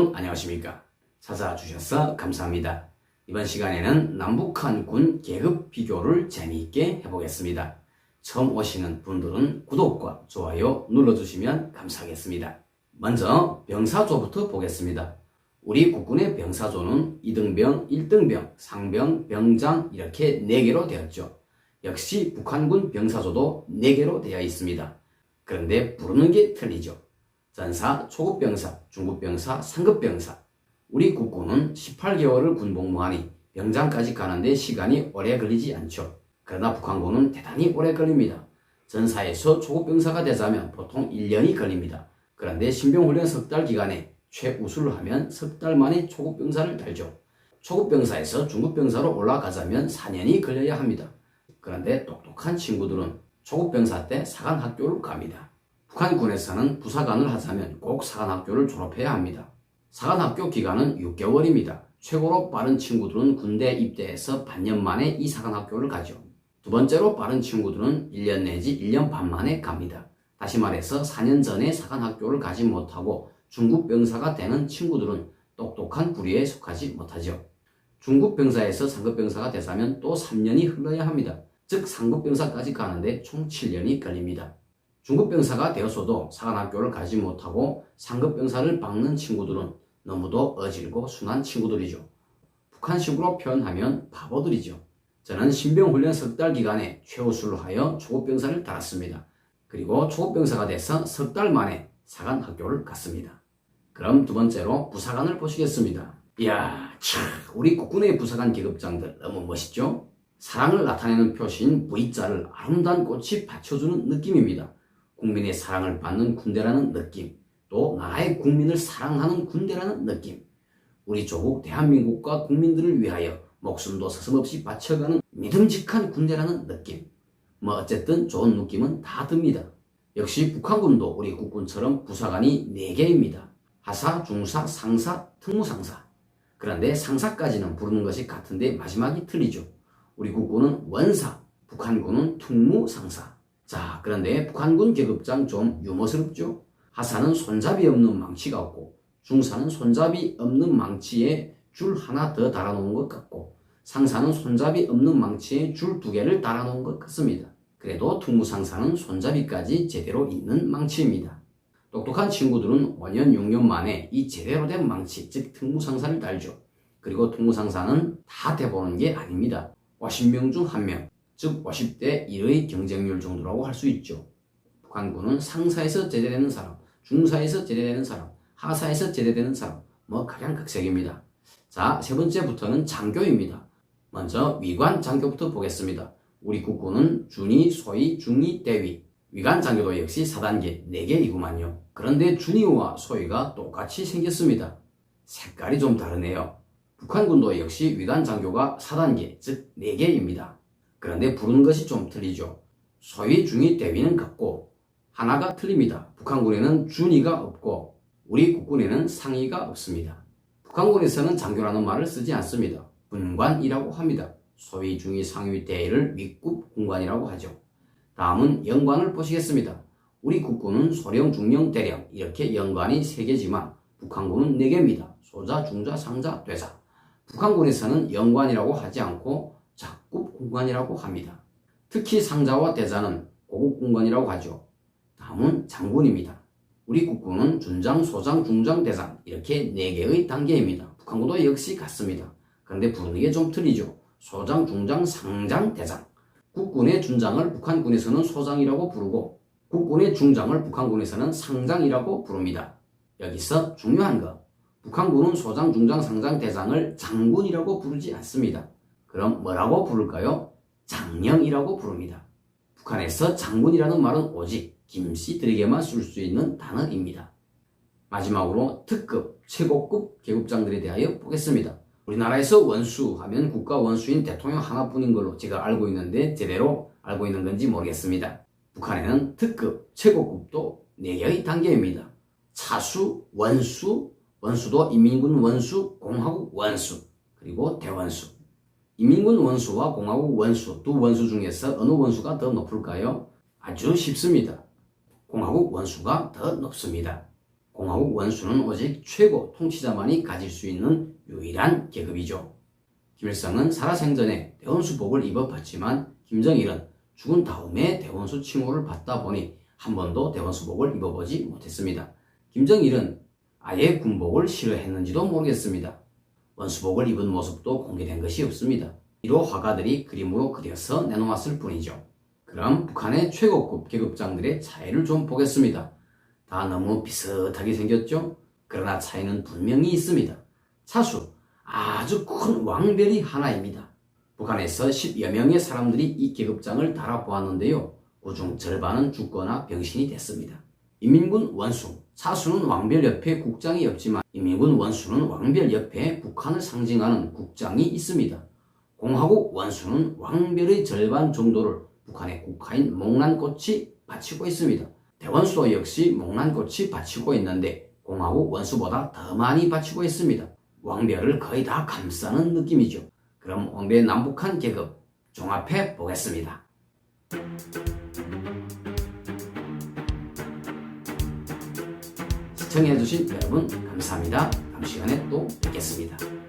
여러분 안녕하십니까? 찾아주셔서 감사합니다. 이번 시간에는 남북한 군 계급 비교를 재미있게 해보겠습니다. 처음 오시는 분들은 구독과 좋아요 눌러주시면 감사하겠습니다. 먼저 병사조부터 보겠습니다. 우리 국군의 병사조는 2등병, 1등병, 상병, 병장 이렇게 4개로 되었죠. 역시 북한군 병사조도 4개로 되어 있습니다. 그런데 부르는 게 틀리죠. 전사, 초급병사, 중급병사, 상급병사. 우리 국군은 18개월을 군복무하니 병장까지 가는데 시간이 오래 걸리지 않죠. 그러나 북한군은 대단히 오래 걸립니다. 전사에서 초급병사가 되자면 보통 1년이 걸립니다. 그런데 신병훈련 석 달 기간에 최우수를 하면 석 달 만에 초급병사를 달죠. 초급병사에서 중급병사로 올라가자면 4년이 걸려야 합니다. 그런데 똑똑한 친구들은 초급병사 때 사관학교를 갑니다. 북한군에서는 부사관을 하자면 꼭 사관학교를 졸업해야 합니다. 사관학교 기간은 6개월입니다. 최고로 빠른 친구들은 군대 입대해서 반년 만에 이 사관학교를 가죠. 두 번째로 빠른 친구들은 1년 내지 1년 반 만에 갑니다. 다시 말해서 4년 전에 사관학교를 가지 못하고 중급병사가 되는 친구들은 똑똑한 부류에 속하지 못하죠. 중급병사에서 상급병사가 되자면 또 3년이 흘러야 합니다. 즉 상급병사까지 가는데 총 7년이 걸립니다. 중급병사가 되었어도 사관학교를 가지 못하고 상급병사를 박는 친구들은 너무도 어질고 순한 친구들이죠. 북한식으로 표현하면 바보들이죠. 저는 신병훈련 석 달 기간에 최우수를 하여 초급병사를 달았습니다. 그리고 초급병사가 돼서 석 달 만에 사관학교를 갔습니다. 그럼 두 번째로 부사관을 보시겠습니다. 이야, 참 우리 국군의 부사관 계급장들 너무 멋있죠? 사랑을 나타내는 표시인 V자를 아름다운 꽃이 받쳐주는 느낌입니다. 국민의 사랑을 받는 군대라는 느낌, 또 나라의 국민을 사랑하는 군대라는 느낌, 우리 조국 대한민국과 국민들을 위하여 목숨도 서슴없이 바쳐가는 믿음직한 군대라는 느낌. 어쨌든 좋은 느낌은 다 듭니다. 역시 북한군도 우리 국군처럼 부사관이 4개입니다. 하사, 중사, 상사, 특무상사. 그런데 상사까지는 부르는 것이 같은데 마지막이 틀리죠. 우리 국군은 원사, 북한군은 특무상사. 자, 그런데 북한군 계급장 좀 유머스럽죠? 하사는 손잡이 없는 망치가 없고, 중사는 손잡이 없는 망치에 줄 하나 더 달아놓은 것 같고, 상사는 손잡이 없는 망치에 줄 2개를 달아놓은 것 같습니다. 그래도 특무상사는 손잡이까지 제대로 있는 망치입니다. 똑똑한 친구들은 5년, 6년 만에 이 제대로 된 망치, 즉 특무상사를 달죠. 그리고 특무상사는 다 돼보는 게 아닙니다. 50명 중 1명. 즉 50대 1의 경쟁률 정도라고 할 수 있죠. 북한군은 상사에서 제대되는 사람, 중사에서 제대되는 사람, 하사에서 제대되는 사람, 가장 극색입니다. 자, 세 번째부터는 장교입니다. 먼저 위관 장교부터 보겠습니다. 우리 국군은 준위, 소위, 중위, 대위. 위관 장교도 역시 4단계 4개이구만요. 그런데 준위와 소위가 똑같이 생겼습니다. 색깔이 좀 다르네요. 북한군도 역시 위관 장교가 4단계, 즉 4개입니다. 그런데 부르는 것이 좀 틀리죠. 소위, 중위, 대위는 같고 하나가 틀립니다. 북한군에는 준위가 없고 우리 국군에는 상위가 없습니다. 북한군에서는 장교라는 말을 쓰지 않습니다. 군관이라고 합니다. 소위, 중위, 상위, 대위를 윗급 군관이라고 하죠. 다음은 연관을 보시겠습니다. 우리 국군은 소령, 중령, 대령 이렇게 연관이 3개지만 북한군은 4개입니다. 소자, 중자, 상자, 대사. 북한군에서는 연관이라고 하지 않고 작급 군관이라고 합니다. 특히 상자와 대자는 고급 군관이라고 하죠. 다음은 장군입니다. 우리 국군은 준장, 소장, 중장, 대장 이렇게 4개의 단계입니다. 북한군도 역시 같습니다. 그런데 부르는 게 좀 틀리죠. 소장, 중장, 상장, 대장. 국군의 준장을 북한군에서는 소장이라고 부르고 국군의 중장을 북한군에서는 상장이라고 부릅니다. 여기서 중요한 거, 북한군은 소장, 중장, 상장, 대장을 장군이라고 부르지 않습니다. 그럼 뭐라고 부를까요? 장령이라고 부릅니다. 북한에서 장군이라는 말은 오직 김씨들에게만 쓸 수 있는 단어입니다. 마지막으로 특급, 최고급 계급장들에 대하여 보겠습니다. 우리나라에서 원수 하면 국가 원수인 대통령 하나뿐인 걸로 제가 알고 있는데 제대로 알고 있는 건지 모르겠습니다. 북한에는 특급, 최고급도 4개의 단계입니다. 차수, 원수, 원수도 인민군 원수, 공화국 원수, 그리고 대원수. 인민군 원수와 공화국 원수, 두 원수 중에서 어느 원수가 더 높을까요? 아주 쉽습니다. 공화국 원수가 더 높습니다. 공화국 원수는 오직 최고 통치자만이 가질 수 있는 유일한 계급이죠. 김일성은 살아생전에 대원수복을 입어봤지만 김정일은 죽은 다음에 대원수 칭호를 받다 보니 한 번도 대원수복을 입어보지 못했습니다. 김정일은 아예 군복을 싫어했는지도 모르겠습니다. 원수복을 입은 모습도 공개된 것이 없습니다. 이로 화가들이 그림으로 그려서 내놓았을 뿐이죠. 그럼 북한의 최고급 계급장들의 차이를 좀 보겠습니다. 다 너무 비슷하게 생겼죠? 그러나 차이는 분명히 있습니다. 차수, 아주 큰 왕별이 하나입니다. 북한에서 10여 명의 사람들이 이 계급장을 달아보았는데요. 그중 절반은 죽거나 병신이 됐습니다. 인민군 원수, 차수는 왕별 옆에 국장이 없지만 인민군 원수는 왕별 옆에 북한을 상징하는 국장이 있습니다. 공화국 원수는 왕별의 절반 정도를 북한의 국화인 목란꽃이 바치고 있습니다. 대원수도 역시 목란꽃이 바치고 있는데 공화국 원수보다 더 많이 바치고 있습니다. 왕별을 거의 다 감싸는 느낌이죠. 그럼 왕별의 남북한 계급 종합해 보겠습니다. 시청해주신 여러분 감사합니다. 다음 시간에 또 뵙겠습니다.